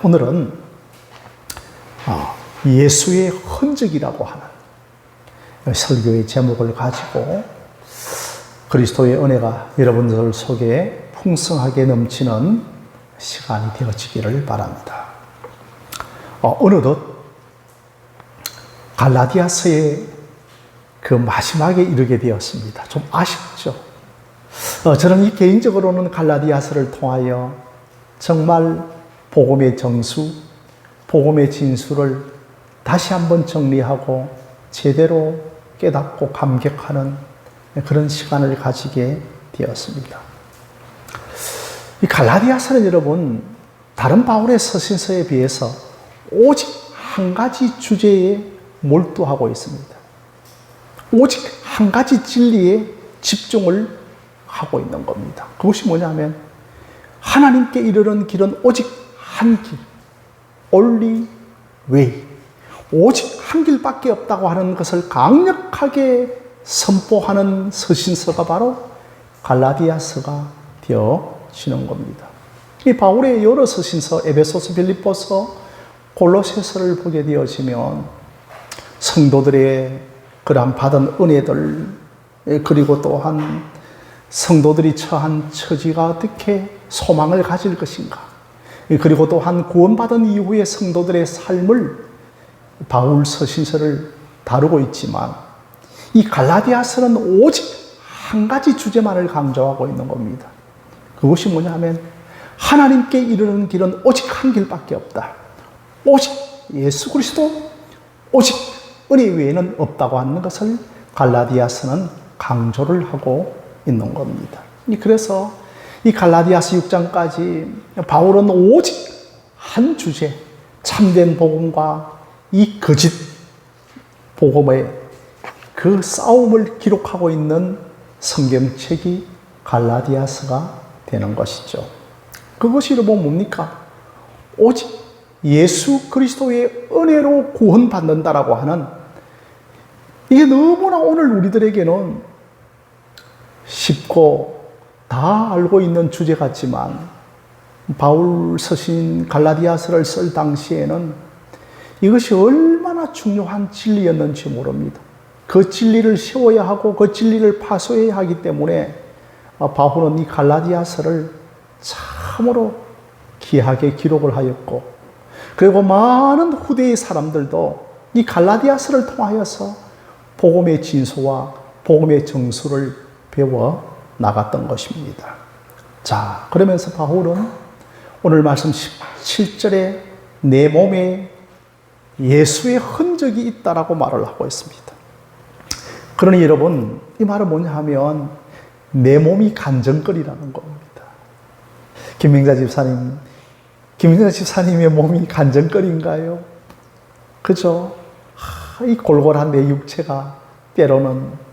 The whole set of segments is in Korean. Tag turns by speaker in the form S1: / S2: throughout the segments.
S1: 오늘은 예수의 흔적이라고 하는 설교의 제목을 가지고 그리스도의 은혜가 여러분들 속에 풍성하게 넘치는 시간이 되어지기를 바랍니다. 어느덧 갈라디아서의 그 마지막에 이르게 되었습니다. 좀 아쉽죠? 저는 개인적으로는 갈라디아서를 통하여 정말 복음의 정수, 복음의 진수를 다시 한번 정리하고 제대로 깨닫고 감격하는 그런 시간을 가지게 되었습니다. 이 갈라디아서는 여러분, 다른 바울의 서신서에 비해서 오직 한 가지 주제에 몰두하고 있습니다. 오직 한 가지 진리에 집중을 하고 있는 겁니다. 그것이 뭐냐면 하나님께 이르는 길은 오직 한 길, only way, 오직 한 길밖에 없다고 하는 것을 강력하게 선포하는 서신서가 바로 갈라디아서가 되어지는 겁니다. 이 바울의 여러 서신서, 에베소서, 빌립보서, 골로새서를 보게 되어지면 성도들의 그러한 받은 은혜들, 그리고 또한 성도들이 처한 처지가 어떻게 소망을 가질 것인가, 그리고 또한 구원받은 이후의 성도들의 삶을 바울 서신서를 다루고 있지만 이 갈라디아서는 오직 한 가지 주제만을 강조하고 있는 겁니다. 그것이 뭐냐 하면 하나님께 이르는 길은 오직 한 길밖에 없다. 오직 예수 그리스도, 오직 은혜 외에는 없다고 하는 것을 갈라디아서는 강조를 하고 있는 겁니다. 그래서 이 갈라디아서 6장까지 바울은 오직 한 주제, 참된 복음과 이 거짓 복음의 그 싸움을 기록하고 있는 성경책이 갈라디아서가 되는 것이죠. 그것이 여러분 뭡니까? 오직 예수 그리스도의 은혜로 구원받는다라고 하는, 이게 너무나 오늘 우리들에게는 쉽고 다 알고 있는 주제 같지만 바울 서신 갈라디아서를 쓸 당시에는 이것이 얼마나 중요한 진리였는지 모릅니다. 그 진리를 세워야 하고 그 진리를 파쇄해야 하기 때문에 바울은 이 갈라디아서를 참으로 귀하게 기록을 하였고, 그리고 많은 후대의 사람들도 이 갈라디아서를 통하여서 복음의 진수와 복음의 정수를 배워 나갔던 것입니다. 자, 그러면서 바울은 오늘 말씀 17절에 내 몸에 예수의 흔적이 있다라고 말을 하고 있습니다. 그러니 여러분, 이 말은 뭐냐 하면 내 몸이 간증거리라는 겁니다. 김명자 집사님의 몸이 간증거리인가요? 그죠? 이 골골한 내 육체가 때로는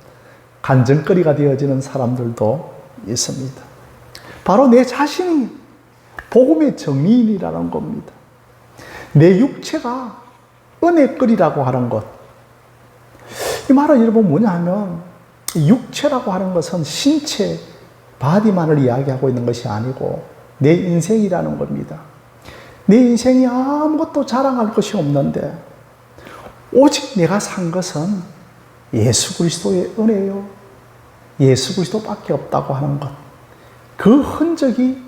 S1: 간증거리가 되어지는 사람들도 있습니다. 바로 내 자신이 복음의 정의인이라는 겁니다. 내 육체가 은혜거리라고 하는 것. 이 말은 여러분 뭐냐 하면 육체라고 하는 것은 신체, 바디만을 이야기하고 있는 것이 아니고 내 인생이라는 겁니다. 내 인생이 아무것도 자랑할 것이 없는데 오직 내가 산 것은 예수 그리스도의 은혜요, 예수 그리스도밖에 없다고 하는 것, 그 흔적이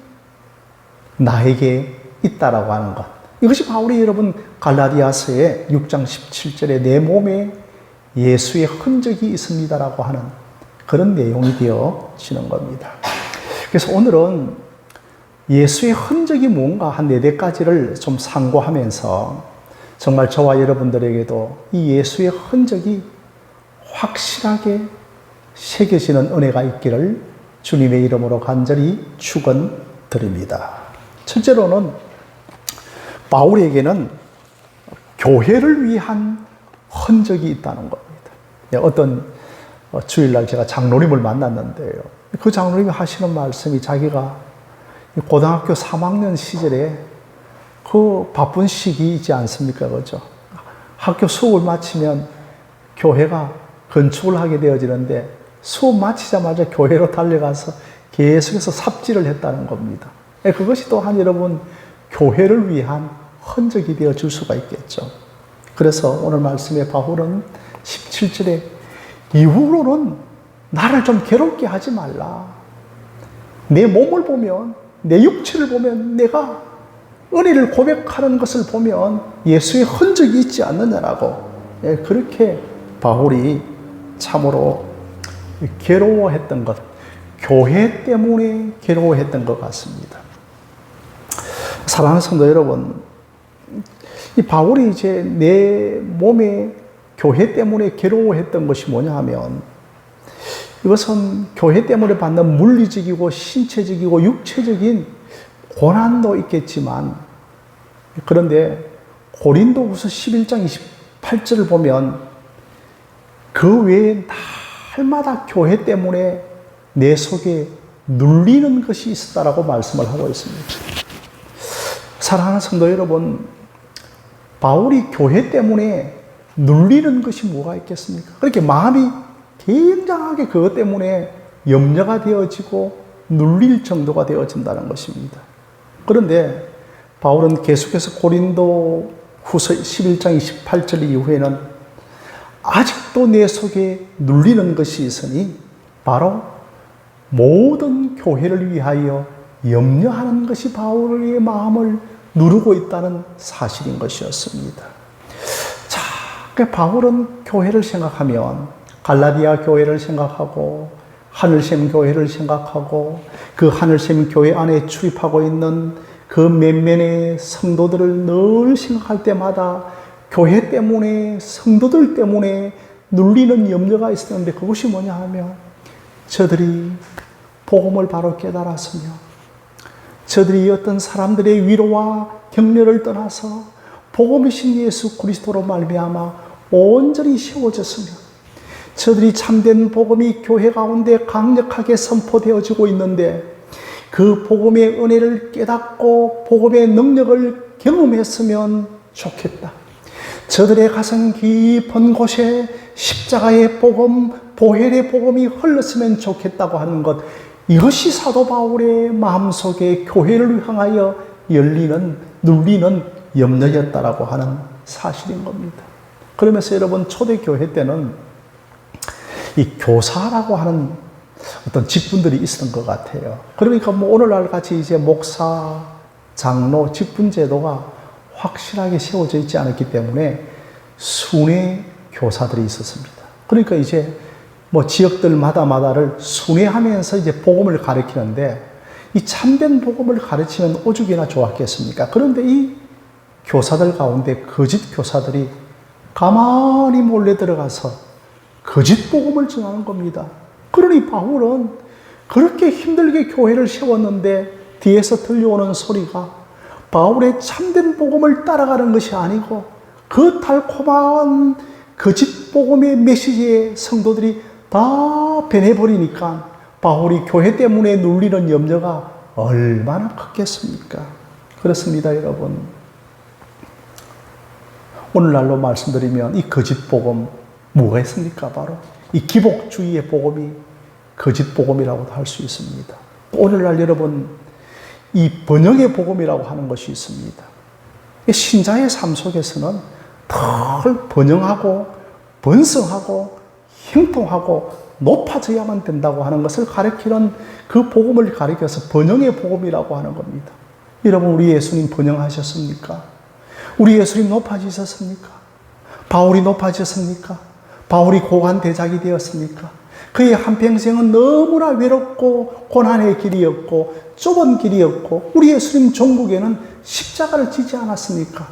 S1: 나에게 있다라고 하는 것, 이것이 바울이 여러분 갈라디아서의 6장 17절에 내 몸에 예수의 흔적이 있습니다라고 하는 그런 내용이 되어지는 겁니다. 그래서 오늘은 예수의 흔적이 뭔가 한 4가지를 좀 상고하면서 정말 저와 여러분들에게도 이 예수의 흔적이 확실하게 새겨지는 은혜가 있기를 주님의 이름으로 간절히 축원드립니다. 첫째로는 바울에게는 교회를 위한 흔적이 있다는 겁니다. 어떤 주일날 제가 장로님을 만났는데요. 그 장로님이 하시는 말씀이 자기가 고등학교 3학년 시절에 그 바쁜 시기 있지 않습니까? 그죠? 학교 수업을 마치면 교회가 건축을 하게 되어지는데 수업 마치자마자 교회로 달려가서 계속해서 삽질을 했다는 겁니다. 그것이 또한 여러분 교회를 위한 흔적이 되어 줄 수가 있겠죠. 그래서 오늘 말씀에 바울은 17절에 이후로는 나를 좀 괴롭게 하지 말라. 내 몸을 보면, 내 육체를 보면, 내가 은혜를 고백하는 것을 보면 예수의 흔적이 있지 않느냐라고, 그렇게 바울이 참으로 괴로워했던 것, 교회 때문에 괴로워했던 것 같습니다. 사랑하는 성도 여러분, 이 바울이 이제 내 몸에 교회 때문에 괴로워했던 것이 뭐냐 하면, 이것은 교회 때문에 받는 물리적이고 신체적이고 육체적인 고난도 있겠지만, 그런데 고린도후서 11장 28절을 보면 그 외에 날마다 교회 때문에 내 속에 눌리는 것이 있었다라고 말씀을 하고 있습니다. 사랑하는 성도 여러분, 바울이 교회 때문에 눌리는 것이 뭐가 있겠습니까? 그렇게 마음이 굉장하게 그것 때문에 염려가 되어지고 눌릴 정도가 되어진다는 것입니다. 그런데 바울은 계속해서 고린도 후서 11장 28절 이후에는 아직도 내 속에 눌리는 것이 있으니 바로 모든 교회를 위하여 염려하는 것이 바울의 마음을 누르고 있다는 사실인 것이었습니다. 자, 바울은 교회를 생각하면 갈라디아 교회를 생각하고 하늘샘 교회를 생각하고 그 하늘샘 교회 안에 출입하고 있는 그 몇몇의 성도들을 늘 생각할 때마다 교회 때문에, 성도들 때문에 눌리는 염려가 있었는데, 그것이 뭐냐 하면 저들이 복음을 바로 깨달았으며, 저들이 어떤 사람들의 위로와 격려를 떠나서 복음이신 예수 그리스도로 말미암아 온전히 세워졌으며, 저들이 참된 복음이 교회 가운데 강력하게 선포되어지고 있는데, 그 복음의 은혜를 깨닫고 복음의 능력을 경험했으면 좋겠다. 저들의 가슴 깊은 곳에 십자가의 복음, 보혈의 복음이 흘렀으면 좋겠다고 하는 것, 이것이 사도 바울의 마음속에 교회를 향하여 열리는, 눌리는 염려였다라고 하는 사실인 겁니다. 그러면서 여러분, 초대교회 때는 이 교사라고 하는 어떤 직분들이 있었던 것 같아요. 그러니까 오늘날 같이 이제 목사, 장로, 직분 제도가 확실하게 세워져 있지 않았기 때문에 순회 교사들이 있었습니다. 그러니까 이제 지역들마다를 순회하면서 이제 복음을 가르치는데, 이 참된 복음을 가르치면 오죽이나 좋았겠습니까? 그런데 이 교사들 가운데 거짓 교사들이 가만히 몰래 들어가서 거짓 복음을 전하는 겁니다. 그러니 바울은 그렇게 힘들게 교회를 세웠는데 뒤에서 들려오는 소리가 바울의 참된 복음을 따라가는 것이 아니고 그 달콤한 거짓 복음의 메시지에 성도들이 다 변해버리니까 바울이 교회 때문에 눌리는 염려가 얼마나 컸겠습니까? 그렇습니다, 여러분. 오늘날로 말씀드리면 이 거짓 복음 뭐가 있습니까? 바로 이 기복주의의 복음이 거짓 복음이라고도 할 수 있습니다. 오늘날 여러분, 이 번영의 복음이라고 하는 것이 있습니다. 신자의 삶 속에서는 더 번영하고 번성하고 형통하고 높아져야만 된다고 하는 것을 가리키는 그 복음을 가리켜서 번영의 복음이라고 하는 겁니다. 여러분, 우리 예수님 번영하셨습니까? 우리 예수님 높아지셨습니까? 바울이 높아졌습니까? 바울이 고관 대작이 되었습니까? 그의 한평생은 너무나 외롭고 고난의 길이었고 좁은 길이었고 우리 예수님 종국에는 십자가를 지지 않았습니까?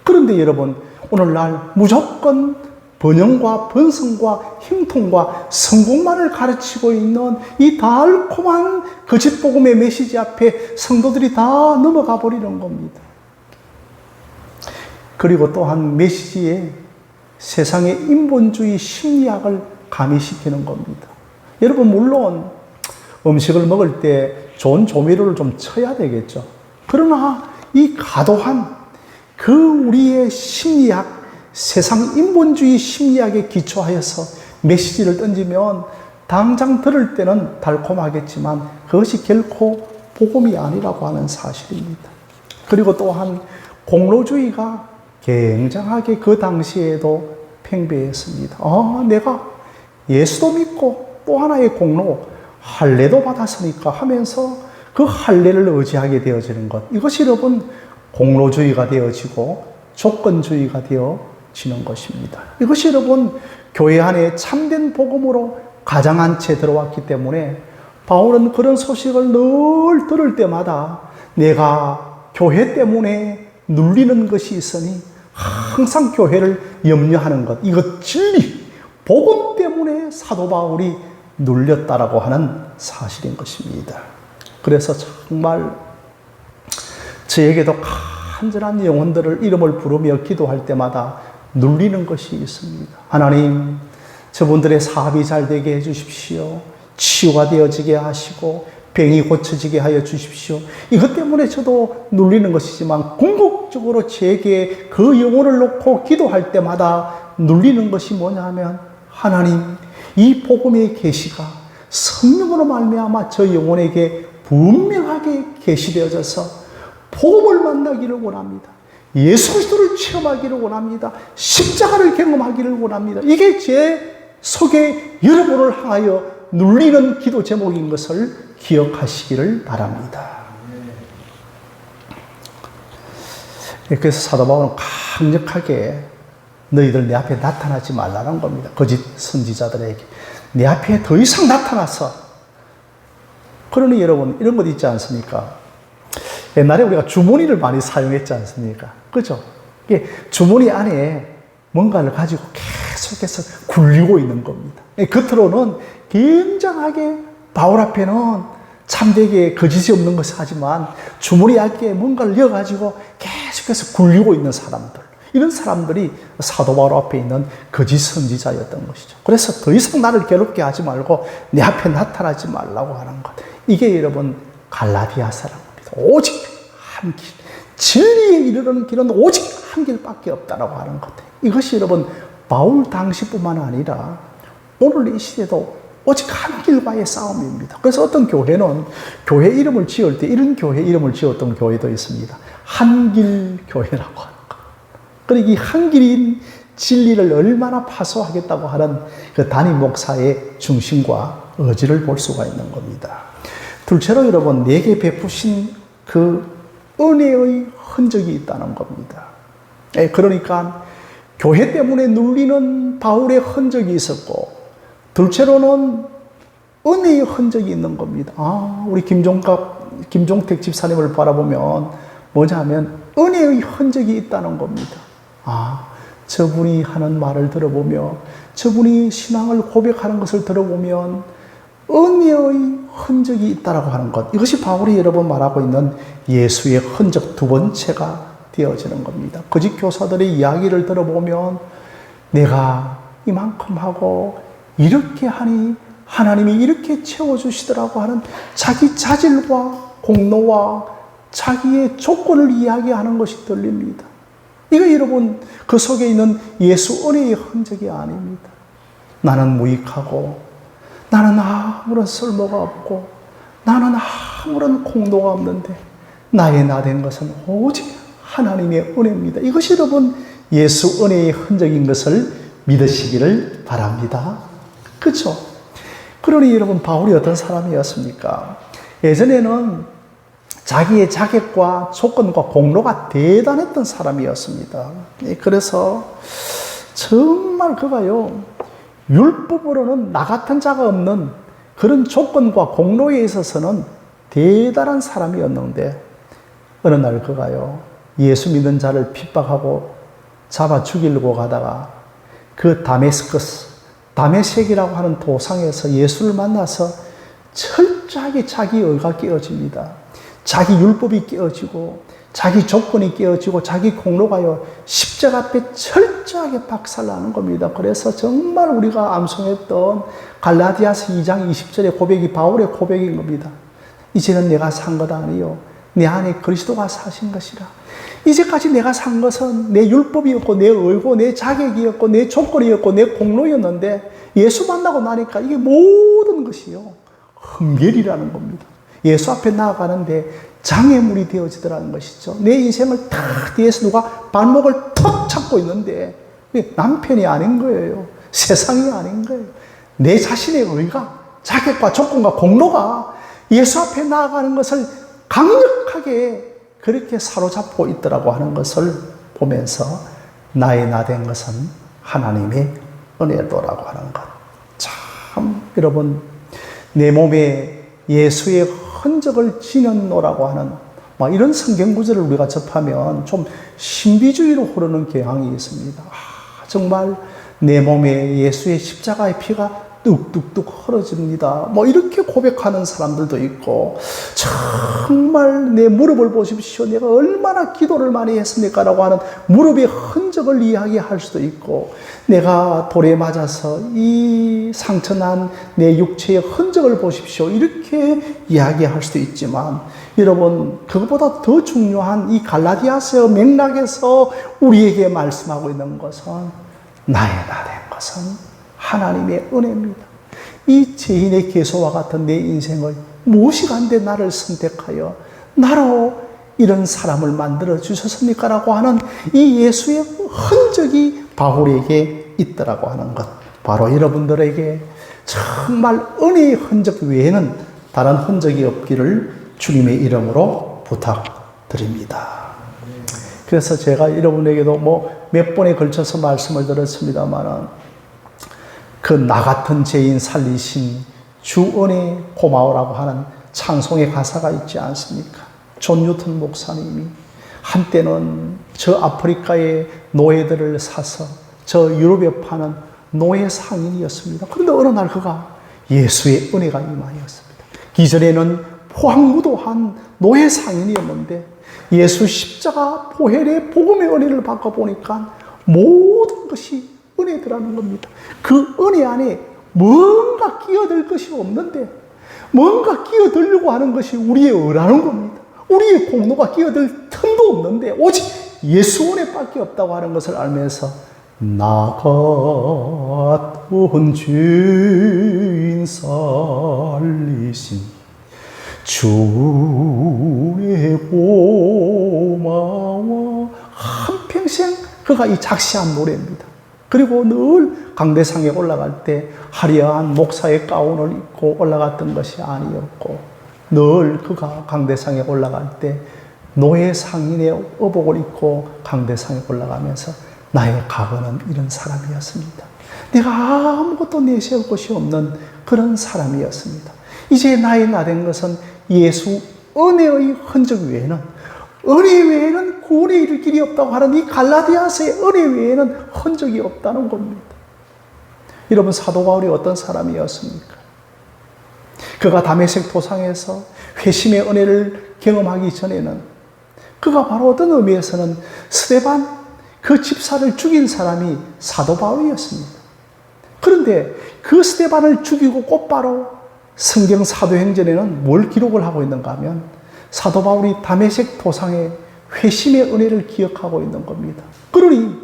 S1: 그런데 여러분, 오늘날 무조건 번영과 번성과 형통과 성공만을 가르치고 있는 이 달콤한 거짓 복음의 메시지 앞에 성도들이 다 넘어가 버리는 겁니다. 그리고 또한 메시지에 세상의 인본주의 심리학을 가미시키는 겁니다. 여러분, 물론 음식을 먹을 때 좋은 조미료를 좀 쳐야 되겠죠. 그러나 이 과도한 그 우리의 심리학, 세상 인본주의 심리학에 기초하여서 메시지를 던지면 당장 들을 때는 달콤하겠지만 그것이 결코 복음이 아니라고 하는 사실입니다. 그리고 또한 공로주의가 굉장하게 그 당시에도 팽배했습니다. 내가 예수도 믿고 또 하나의 공로, 할례도 받았으니까 하면서 그 할례를 의지하게 되어지는 것. 이것이 여러분 공로주의가 되어지고 조건주의가 되어지는 것입니다. 이것이 여러분 교회 안에 참된 복음으로 가장한 채 들어왔기 때문에 바울은 그런 소식을 늘 들을 때마다 내가 교회 때문에 눌리는 것이 있으니 항상 교회를 염려하는 것. 이것 진리, 복음 때문에 사도 바울이 눌렸다라고 하는 사실인 것입니다. 그래서 정말 저에게도 간절한 영혼들을 이름을 부르며 기도할 때마다 눌리는 것이 있습니다. 하나님, 저분들의 사업이 잘 되게 해주십시오. 치유가 되어지게 하시고 병이 고쳐지게 하여 주십시오. 이것 때문에 저도 눌리는 것이지만 궁극적으로 제게 그 영혼을 놓고 기도할 때마다 눌리는 것이 뭐냐 하면 하나님, 이 복음의 계시가 성령으로 말미암아 저 영혼에게 분명하게 계시되어져서 복음을 만나기를 원합니다. 예수 그리스도를 체험하기를 원합니다. 십자가를 경험하기를 원합니다. 이게 제 속에 여러분을 향하여 눌리는 기도 제목인 것을 기억하시기를 바랍니다. 그래서 사도 바울은 강력하게 너희들 내 앞에 나타나지 말라는 겁니다. 거짓 선지자들에게. 내 앞에 더 이상 나타나서. 그러니 여러분 이런 것 있지 않습니까? 옛날에 우리가 주머니를 많이 사용했지 않습니까? 그죠? 이게 주머니 안에 뭔가를 가지고 계속해서 굴리고 있는 겁니다. 겉으로는 굉장하게 바울 앞에는 참되게 거짓이 없는 것이 하지만 주머니 안에 뭔가를 넣어가지고 계속해서 굴리고 있는 사람들. 이런 사람들이 사도 바울 앞에 있는 거짓 선지자였던 것이죠. 그래서 더 이상 나를 괴롭게 하지 말고 내 앞에 나타나지 말라고 하는 것. 이게 여러분 갈라디아 사람입니다. 오직 한 길, 진리에 이르는 길은 오직 한 길밖에 없다라고 하는 것. 이것이 여러분 바울 당시뿐만 아니라 오늘 이 시대도 오직 한 길과의 싸움입니다. 그래서 어떤 교회는 교회 이름을 지을 때 이런 교회 이름을 지었던 교회도 있습니다. 한길 교회라고 하는 것. 그리고 이 한길인 진리를 얼마나 파소하겠다고 하는 그 담임 목사의 중심과 의지를 볼 수가 있는 겁니다. 둘째로 여러분, 내게 베푸신 그 은혜의 흔적이 있다는 겁니다. 그러니까 교회 때문에 눌리는 바울의 흔적이 있었고, 둘째로는 은혜의 흔적이 있는 겁니다. 우리 김종택 집사님을 바라보면 뭐냐면 은혜의 흔적이 있다는 겁니다. 저분이 하는 말을 들어보며, 저분이 신앙을 고백하는 것을 들어보면 은혜의 흔적이 있다라고 하는 것. 이것이 바울이 여러 번 말하고 있는 예수의 흔적 두 번째가 되어지는 겁니다. 거짓 교사들의 이야기를 들어보면 내가 이만큼 하고 이렇게 하니 하나님이 이렇게 채워주시더라고 하는 자기 자질과 공로와 자기의 조건을 이야기하는 것이 들립니다. 이거 여러분 그 속에 있는 예수 은혜의 흔적이 아닙니다. 나는 무익하고 나는 아무런 쓸모가 없고 나는 아무런 공로가 없는데 나의 나 된 것은 오직 하나님의 은혜입니다. 이것이 여러분 예수 은혜의 흔적인 것을 믿으시기를 바랍니다. 그렇죠? 그러니 여러분 바울이 어떤 사람이었습니까? 예전에는 자기의 자격과 조건과 공로가 대단했던 사람이었습니다. 그래서 정말 그가요, 율법으로는 나 같은 자가 없는 그런 조건과 공로에 있어서는 대단한 사람이었는데 어느 날 그가요, 예수 믿는 자를 핍박하고 잡아 죽이려고 가다가 그 다메섹이라고 하는 도상에서 예수를 만나서 철저하게 자기 의가 깨어집니다. 자기 율법이 깨어지고 자기 조건이 깨어지고 자기 공로가요 십자가 앞에 철저하게 박살나는 겁니다. 그래서 정말 우리가 암송했던 갈라디아서 2장 20절의 고백이 바울의 고백인 겁니다. 이제는 내가 산 것 아니요 내 안에 그리스도가 사신 것이라. 이제까지 내가 산 것은 내 율법이었고 내 의고 내 자격이었고 내 조건이었고 내 공로였는데 예수 만나고 나니까 이게 모든 것이요 흠결이라는 겁니다. 예수 앞에 나아가는데 장애물이 되어지더라는 것이죠. 내 인생을 탁 뒤에서 누가 발목을 턱 잡고 있는데 남편이 아닌 거예요. 세상이 아닌 거예요. 내 자신의 의가, 자격과 조건과 공로가 예수 앞에 나아가는 것을 강력하게 그렇게 사로잡고 있더라고 하는 것을 보면서 나의 나 된 것은 하나님의 은혜로라고 하는 것. 참 여러분, 내 몸에 예수의 흔적을 지녔노라고 하는 이런 성경 구절을 우리가 접하면 좀 신비주의로 흐르는 경향이 있습니다. 정말 내 몸에 예수의 십자가의 피가 뚝뚝뚝 흐러집니다. 이렇게 고백하는 사람들도 있고, 정말 내 무릎을 보십시오. 내가 얼마나 기도를 많이 했습니까? 라고 하는 무릎의 흔적을 이야기할 수도 있고, 내가 돌에 맞아서 이 상처난 내 육체의 흔적을 보십시오. 이렇게 이야기할 수도 있지만, 여러분, 그것보다 더 중요한 이 갈라디아서 맥락에서 우리에게 말씀하고 있는 것은 나의 나 된 것은 하나님의 은혜입니다. 이 죄인의 개소와 같은 내 인생을 무엇이 간데 나를 선택하여 나로 이런 사람을 만들어 주셨습니까? 라고 하는 이 예수의 흔적이 바울에게 있더라고 하는 것. 바로 여러분들에게 정말 은혜의 흔적 외에는 다른 흔적이 없기를 주님의 이름으로 부탁드립니다. 그래서 제가 여러분에게도 몇 번에 걸쳐서 말씀을 드렸습니다만, 그 나 같은 죄인 살리신 주 은혜 고마워라고 하는 찬송의 가사가 있지 않습니까? 존 뉴턴 목사님이 한때는 저 아프리카의 노예들을 사서 저 유럽에 파는 노예 상인이었습니다. 그런데 어느 날 그가 예수의 은혜가 임하였습니다. 기존에는 포항무도한 노예 상인이었는데 예수 십자가 보혈의 복음의 은혜를 받고 보니까 모든 것이 은혜더라는 겁니다. 그 은혜 안에 뭔가 끼어들 것이 없는데 뭔가 끼어들려고 하는 것이 우리의 의라는 겁니다. 우리의 공로가 끼어들 틈도 없는데 오직 예수 은혜밖에 없다고 하는 것을 알면서 나 같은 죄인 살리신 주의 고마워, 한평생 그가 이 작시한 노래입니다. 그리고 늘 강대상에 올라갈 때 화려한 목사의 가운을 입고 올라갔던 것이 아니었고, 늘 그가 강대상에 올라갈 때 노예 상인의 의복을 입고 강대상에 올라가면서 나의 과거는 이런 사람이었습니다. 내가 아무것도 내세울 것이 없는 그런 사람이었습니다. 이제 나의 나 된 것은 예수 은혜의 흔적 외에는, 은혜 외에는 구원에 이를 길이 없다고 하는 이 갈라디아서의 은혜 외에는 흔적이 없다는 겁니다. 여러분, 사도 바울이 어떤 사람이었습니까? 그가 다메섹 도상에서 회심의 은혜를 경험하기 전에는 그가 바로 어떤 의미에서는 스데반 그 집사를 죽인 사람이 사도 바울이었습니다. 그런데 그 스데반을 죽이고 곧바로 성경 사도행전에는 뭘 기록을 하고 있는가 하면 사도 바울이 다메섹 도상의 회심의 은혜를 기억하고 있는 겁니다. 그러니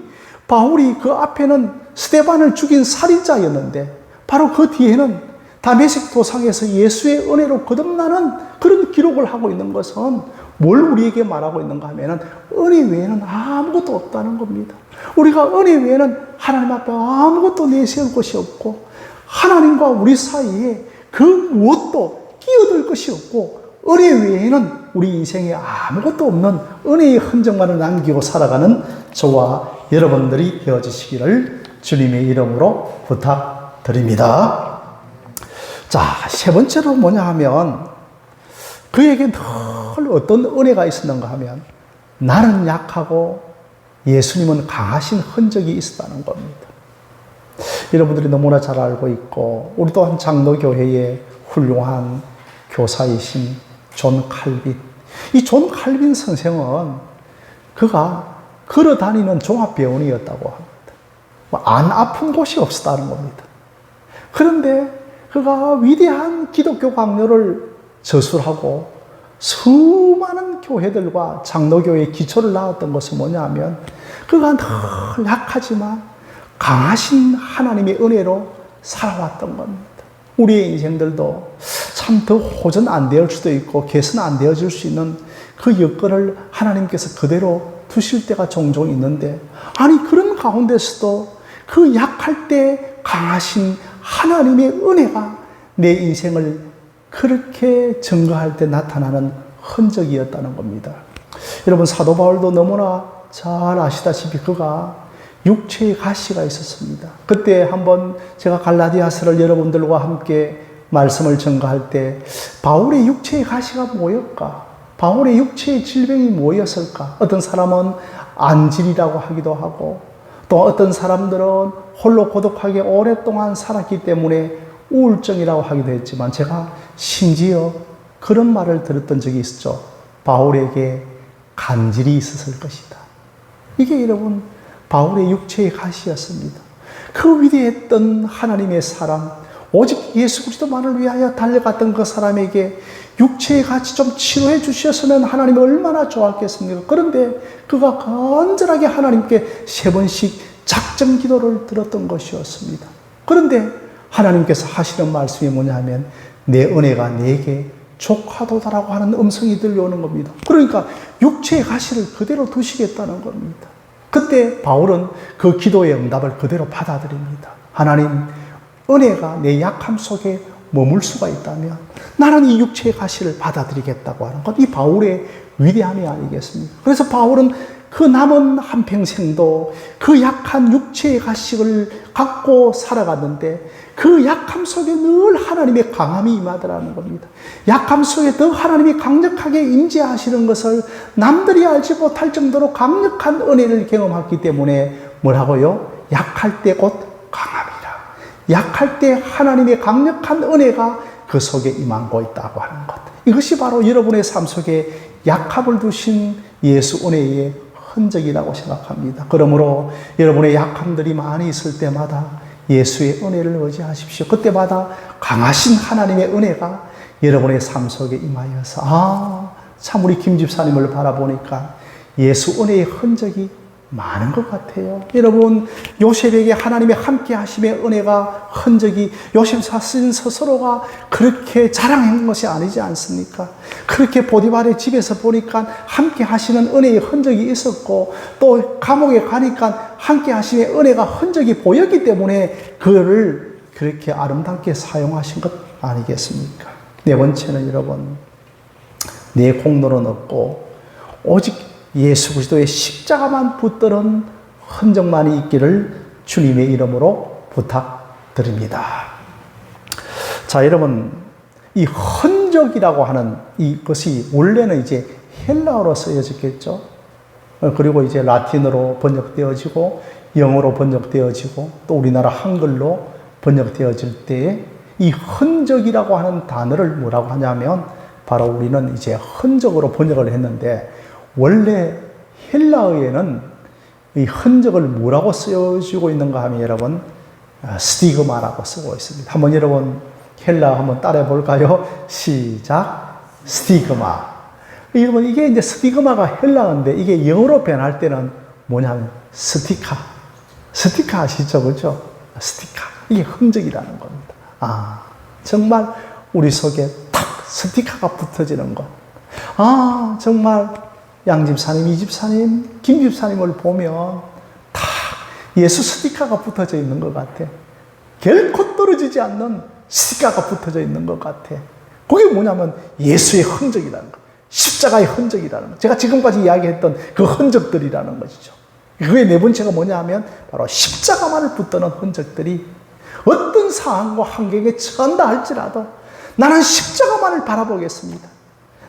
S1: 바울이 그 앞에는 스데반을 죽인 살인자였는데 바로 그 뒤에는 다메섹 도상에서 예수의 은혜로 거듭나는 그런 기록을 하고 있는 것은 뭘 우리에게 말하고 있는가 하면 은혜 외에는 아무것도 없다는 겁니다. 우리가 은혜 외에는 하나님 앞에 아무것도 내세울 것이 없고 하나님과 우리 사이에 그 무엇도 끼어들 것이 없고 은혜 외에는 우리 인생에 아무것도 없는 은혜의 흔적만을 남기고 살아가는 저와 여러분들이 되어주시기를 주님의 이름으로 부탁드립니다. 자, 세 번째로 뭐냐 하면 그에게 늘 어떤 은혜가 있었는가 하면 나는 약하고 예수님은 강하신 흔적이 있었다는 겁니다. 여러분들이 너무나 잘 알고 있고 우리 또한 장로교회의 훌륭한 교사이신 존 칼빈, 이 존 칼빈 선생은 그가 걸어다니는 종합병원이었다고 합니다. 안 아픈 곳이 없었다는 겁니다. 그런데 그가 위대한 기독교 강요를 저술하고 수많은 교회들과 장로교회의 기초를 낳았던 것은 뭐냐 하면 그가 늘 약하지만 강하신 하나님의 은혜로 살아왔던 겁니다. 우리의 인생들도 참 더 호전 안 되을 수도 있고 개선 안 되어질 수 있는 그 여건을 하나님께서 그대로 두실 때가 종종 있는데, 아니 그런 가운데서도 그 약할 때 강하신 하나님의 은혜가 내 인생을 그렇게 증거할 때 나타나는 흔적이었다는 겁니다. 여러분, 사도 바울도 너무나 잘 아시다시피 그가 육체의 가시가 있었습니다. 그때 한번 제가 갈라디아서를 여러분들과 함께 말씀을 전가할 때 바울의 육체의 가시가 뭐였까? 바울의 육체의 질병이 뭐였을까? 어떤 사람은 안질이라고 하기도 하고, 또 어떤 사람들은 홀로 고독하게 오랫동안 살았기 때문에 우울증이라고 하기도 했지만, 제가 심지어 그런 말을 들었던 적이 있었죠. 바울에게 간질이 있었을 것이다. 이게 여러분 바울의 육체의 가시였습니다. 그 위대했던 하나님의 사람, 오직 예수 그리스도만을 위하여 달려갔던 그 사람에게 육체의 가시 좀 치료해 주셨으면 하나님이 얼마나 좋았겠습니까? 그런데 그가 간절하게 하나님께 3번씩 작정 기도를 드렸던 것이었습니다. 그런데 하나님께서 하시는 말씀이 뭐냐면 내 은혜가 내게 족하도다라고 하는 음성이 들려오는 겁니다. 그러니까 육체의 가시를 그대로 두시겠다는 겁니다. 그때 바울은 그 기도의 응답을 그대로 받아들입니다. 하나님, 은혜가 내 약함 속에 머물 수가 있다면 나는 이 육체의 가시를 받아들이겠다고 하는 것, 이 바울의 위대함이 아니겠습니까? 그래서 바울은 그 남은 한평생도 그 약한 육체의 가시를 갖고 살아갔는데 그 약함 속에 늘 하나님의 강함이 임하더라는 겁니다. 약함 속에 더 하나님이 강력하게 임재하시는 것을 남들이 알지 못할 정도로 강력한 은혜를 경험했기 때문에 뭐라고요? 약할 때 곧 강함이라. 약할 때 하나님의 강력한 은혜가 그 속에 임하고 있다고 하는 것. 이것이 바로 여러분의 삶 속에 약함을 두신 예수 은혜의 흔적이라고 생각합니다. 그러므로 여러분의 약함들이 많이 있을 때마다 예수의 은혜를 의지하십시오. 그때마다 강하신 하나님의 은혜가 여러분의 삶 속에 임하여서 참 우리 김 집사님을 바라보니까 예수 은혜의 흔적이 많은 것 같아요. 여러분, 요셉에게 하나님의 함께 하심의 은혜가 흔적이, 요셉 자신 스스로가 그렇게 자랑한 것이 아니지 않습니까? 그렇게 보디발의 집에서 보니까 함께 하시는 은혜의 흔적이 있었고, 또 감옥에 가니까 함께 하심의 은혜가 흔적이 보였기 때문에 그를 그렇게 아름답게 사용하신 것 아니겠습니까? 네 번째는 여러분, 내 공로는 없고 오직 예수 그리스도의 십자가만 붙드는 흔적만이 있기를 주님의 이름으로 부탁드립니다. 자, 여러분, 이 흔적이라고 하는 이것이 원래는 이제 헬라어로 쓰여졌겠죠. 그리고 이제 라틴어로 번역되어지고 영어로 번역되어지고 또 우리나라 한글로 번역되어질 때에 이 흔적이라고 하는 단어를 뭐라고 하냐면 바로 우리는 이제 흔적으로 번역을 했는데, 원래 헬라어에는 이 흔적을 뭐라고 쓰여지고 있는가 하면 여러분 스티그마라고 쓰고 있습니다. 한번 여러분 헬라어 한번 따라해 볼까요? 시작. 스티그마. 여러분, 이게 이제 스티그마가 헬라어인데 이게 영어로 변할 때는 뭐냐면 스티카. 스티카 아시죠? 그렇죠? 스티카. 이게 흔적이라는 겁니다. 정말 우리 속에 탁 스티카가 붙어지는 것. 정말 양 집사님, 이 집사님, 김 집사님을 보면 다 예수 스티커가 붙어져 있는 것 같아. 결코 떨어지지 않는 스티커가 붙어져 있는 것 같아. 그게 뭐냐면 예수의 흔적이라는 거, 십자가의 흔적이라는 거. 제가 지금까지 이야기했던 그 흔적들이라는 것이죠. 그의 네 번째가 뭐냐 하면 바로 십자가만을 붙드는 흔적들이 어떤 상황과 환경에 처한다 할지라도 나는 십자가만을 바라보겠습니다.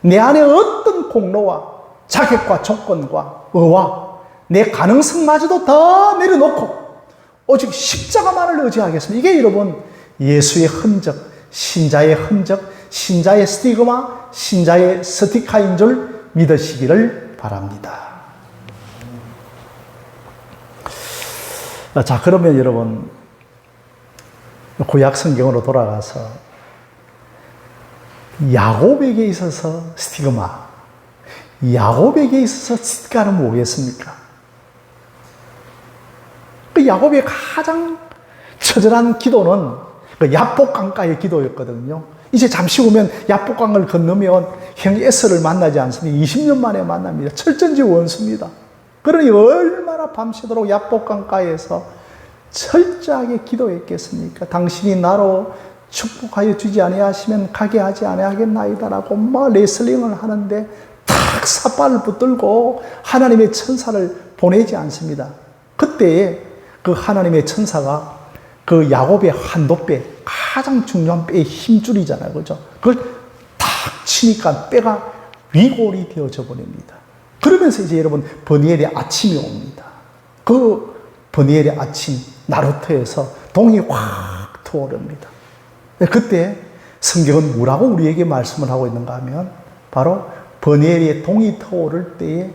S1: 내 안에 어떤 공로와 자격과 조건과 의와 내 가능성마저도 다 내려놓고 오직 십자가만을 의지하겠습니다. 이게 여러분 예수의 흔적, 신자의 흔적, 신자의 스티그마, 신자의 스티카인 줄 믿으시기를 바랍니다. 자, 그러면 여러분 구약 성경으로 돌아가서 야곱에게 있어서 스티그마, 야곱에게 있어서 스티카는 뭐겠습니까? 그 야곱의 가장 처절한 기도는 그 야복 강가의 기도였거든요. 이제 잠시 후면 야복강을 건너면 형 에서를 만나지 않습니까? 20년 만에 만납니다. 철전지 원수입니다. 그러니 얼마나 밤새도록 야복강가에서 철저하게 기도했겠습니까? 당신이 나로 축복하여 주지 아니하시면 가게 하지 아니하겠나이다라고 막 레슬링을 하는데 탁 삿발을 붙들고 하나님의 천사를 보내지 않습니다. 그때 그 하나님의 천사가 그 야곱의 한도뼈, 가장 중요한 뼈의 힘줄이잖아요. 그죠? 그걸 탁 치니까 뼈가 위골이 되어져 버립니다. 그러면서 이제 여러분, 버니엘의 아침이 옵니다. 그 버니엘의 아침, 나루터에서 동이 확 트오릅니다. 그때 성경은 뭐라고 우리에게 말씀을 하고 있는가 하면, 바로 버니엘의 동이 터오를 때에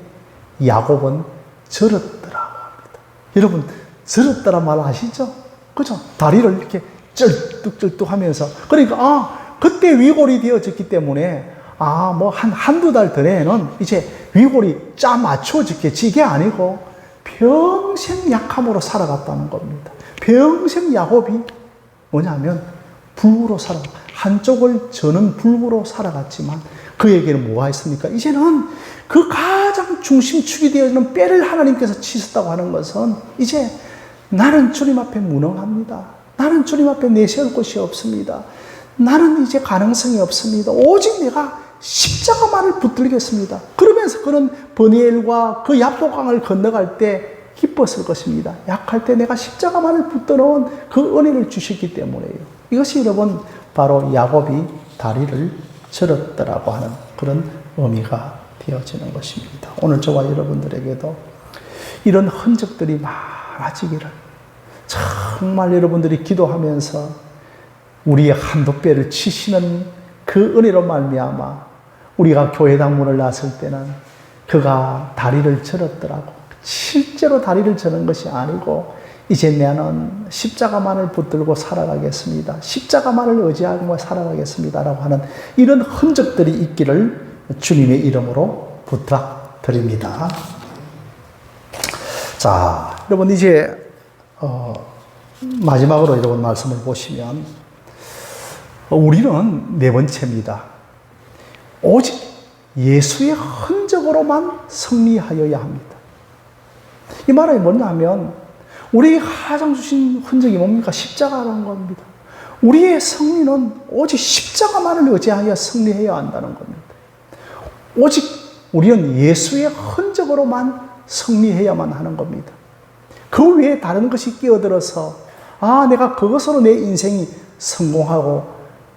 S1: 야곱은 절었더라고 합니다. 여러분, 절었더라 말 아시죠? 그죠? 다리를 이렇게 쩔뚝쩔뚝 하면서. 그러니까, 그때 위골이 되어졌기 때문에, 한두 달 전에는 이제 위골이 짜 맞춰졌겠지. 이게 아니고, 평생 약함으로 살아갔다는 겁니다. 평생 야곱이 뭐냐면, 불구로 한쪽을 저는 불구로 살아갔지만, 그에게는 뭐가 있습니까? 이제는 그 가장 중심축이 되어지는 뼈를 하나님께서 치셨다고 하는 것은, 이제 나는 주님 앞에 무능합니다. 나는 주님 앞에 내세울 것이 없습니다. 나는 이제 가능성이 없습니다. 오직 내가 십자가만을 붙들겠습니다. 그러면서 그는 버니엘과 그 야복강을 건너갈 때 기뻤을 것입니다. 약할 때 내가 십자가만을 붙들어온 그 은혜를 주셨기 때문에요. 이것이 여러분, 바로 야곱이 다리를 절었더라고 하는 그런 의미가 되어지는 것입니다. 오늘 저와 여러분들에게도 이런 흔적들이 많아지기를, 정말 여러분들이 기도하면서 우리의 한도뼈를 치시는 그 은혜로 말미암아 우리가 교회당 문을 나설 때는 그가 다리를 절었더라고, 실제로 다리를 저는 것이 아니고, 이제 나는 십자가만을 붙들고 살아가겠습니다. 십자가만을 의지하고 살아가겠습니다. 라고 하는 이런 흔적들이 있기를 주님의 이름으로 부탁드립니다. 자, 여러분, 이제 마지막으로 여러분 말씀을 보시면, 우리는 네 번째입니다. 오직 예수의 흔적으로만 승리하여야 합니다. 이 말이 뭐냐면, 우리에게 가장 주신 흔적이 뭡니까? 십자가라는 겁니다. 우리의 승리는 오직 십자가만을 의지하여 승리해야 한다는 겁니다. 오직 우리는 예수의 흔적으로만 승리해야만 하는 겁니다. 그 외에 다른 것이 끼어들어서 내가 그것으로 내 인생이 성공하고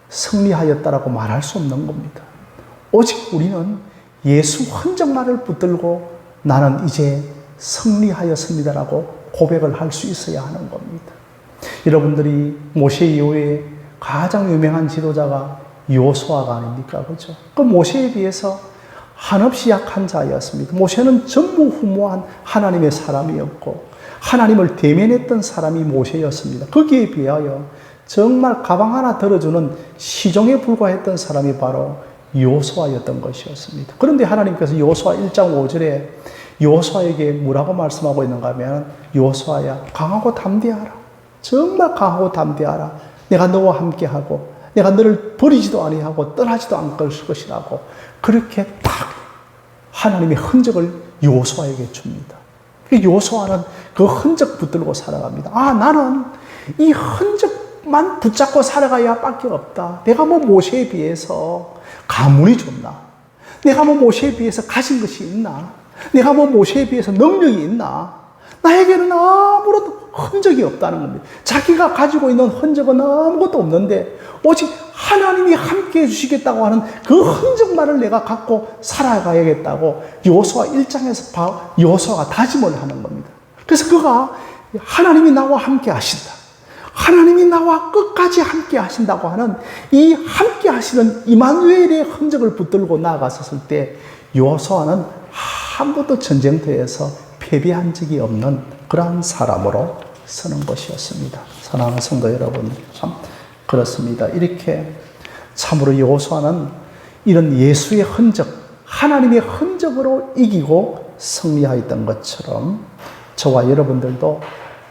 S1: 승리하였다라고 말할 수 없는 겁니다. 오직 우리는 예수 흔적만을 붙들고 나는 이제 승리하였습니다라고 고백을 할 수 있어야 하는 겁니다. 여러분들이 모세 이후에 가장 유명한 지도자가 여호수아가 아닙니까? 그죠? 그 모세에 비해서 한없이 약한 자였습니다. 모세는 전무후무한 하나님의 사람이었고, 하나님을 대면했던 사람이 모세였습니다. 거기에 비하여 정말 가방 하나 들어주는 시종에 불과했던 사람이 바로 여호수아였던 것이었습니다. 그런데 하나님께서 여호수아 1장 5절에 여호수아에게 뭐라고 말씀하고 있는가 하면, 여호수아야, 강하고 담대하라. 정말 강하고 담대하라. 내가 너와 함께하고 내가 너를 버리지도 아니하고 떠나지도 않을 것이라고, 그렇게 딱 하나님의 흔적을 여호수아에게 줍니다. 여호수아는 그 흔적 붙들고 살아갑니다. 나는 이 흔적만 붙잡고 살아가야 밖에 없다. 내가 모세에 비해서 가문이 좋나? 내가 모세에 비해서 가진 것이 있나? 내가 모세에 비해서 능력이 있나? 나에게는 아무런 흔적이 없다는 겁니다. 자기가 가지고 있는 흔적은 아무것도 없는데 오직 하나님이 함께 해주시겠다고 하는 그 흔적만을 내가 갖고 살아가야겠다고 여호수아 1장에서 여호수아가 다짐을 하는 겁니다. 그래서 그가 하나님이 나와 함께 하신다, 하나님이 나와 끝까지 함께 하신다고 하는 이 함께 하시는 이마누엘의 흔적을 붙들고 나아갔을 때 여호수아는 한 번도 전쟁터에서 패배한 적이 없는 그러한 사람으로 서는 것이었습니다. 사랑하는 성도 여러분, 참 그렇습니다. 이렇게 참으로 여호수아는 이런 예수의 흔적, 하나님의 흔적으로 이기고 승리하였던 것처럼 저와 여러분들도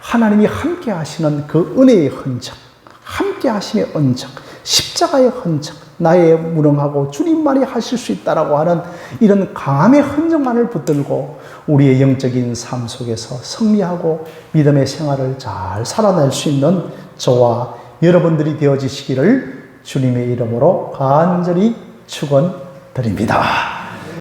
S1: 하나님이 함께 하시는 그 은혜의 흔적, 함께 하심의 은적, 십자가의 흔적, 나의 무능하고 주님만이 하실 수 있다라고 하는 이런 강함의 흔적만을 붙들고 우리의 영적인 삶 속에서 승리하고 믿음의 생활을 잘 살아낼 수 있는 저와 여러분들이 되어지시기를 주님의 이름으로 간절히 축원드립니다.